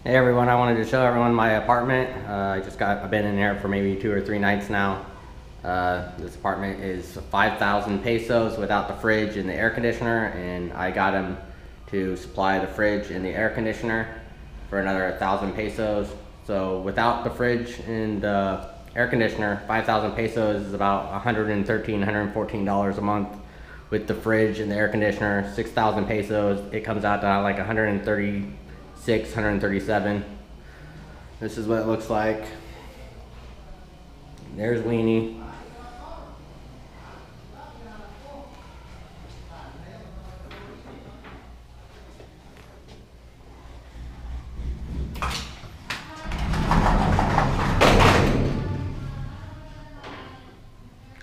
Hey everyone, I wanted to show everyone my apartment. I've been in here for maybe 2 or 3 nights now. This apartment is 5,000 pesos without the fridge and the air conditioner, and I got him to supply the fridge and the air conditioner for another 1,000 pesos. So without the fridge and the air conditioner, 5,000 pesos is about $113, $114 a month. With the fridge and the air conditioner, 6,000 pesos, it comes out to like 136, 137. This is what it looks like. There's Weenie.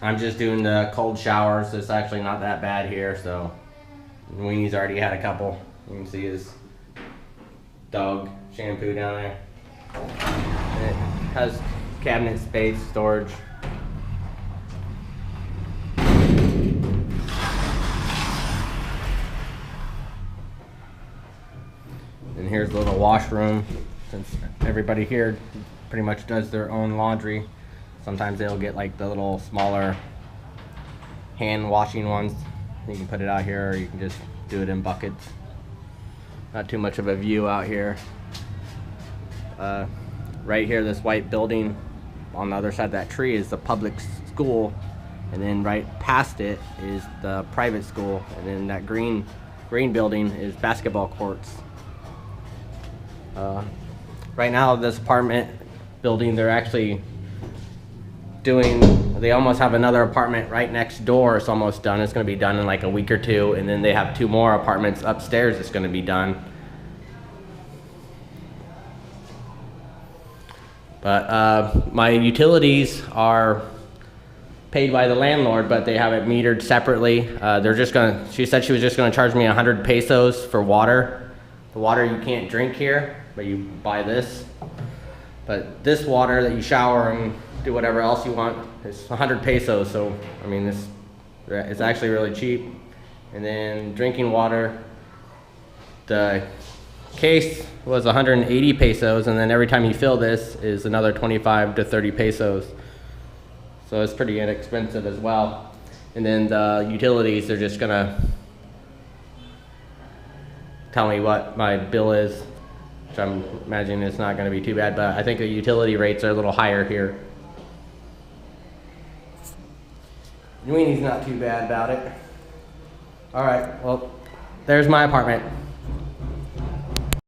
I'm just doing the cold showers. It's actually not that bad here, so Weenie's already had a couple. You can see his dog shampoo down there. It has cabinet space, storage. And here's the little washroom, since everybody here pretty much does their own laundry. Sometimes they'll get like the little smaller hand washing ones. You can put it out here, or you can just do it in buckets. Not too much of a view out here. Right here, this white building on the other side of that tree is the public school, and then right past it is the private school, and then that green building is basketball courts. Right now, this apartment building, they're actually they almost have another apartment right next door. It's almost done. It's going to be done in like a week or two, and then they have 2 more apartments upstairs that's going to be done. But my utilities are paid by the landlord, but they have it metered separately. She said she was just gonna charge me 100 pesos for water. The water you can't drink here, but you buy this. But this water that you shower and do whatever else you want is 100 pesos. So I mean, it's actually really cheap. And then drinking water, the case was 180 pesos, and then every time you fill this is another 25 to 30 pesos. So it's pretty inexpensive as well. And then the utilities, they're just gonna tell me what my bill is, which I'm imagining it's not gonna be too bad, but I think the utility rates are a little higher here. Weenie's not too bad about it. All right, well, there's my apartment.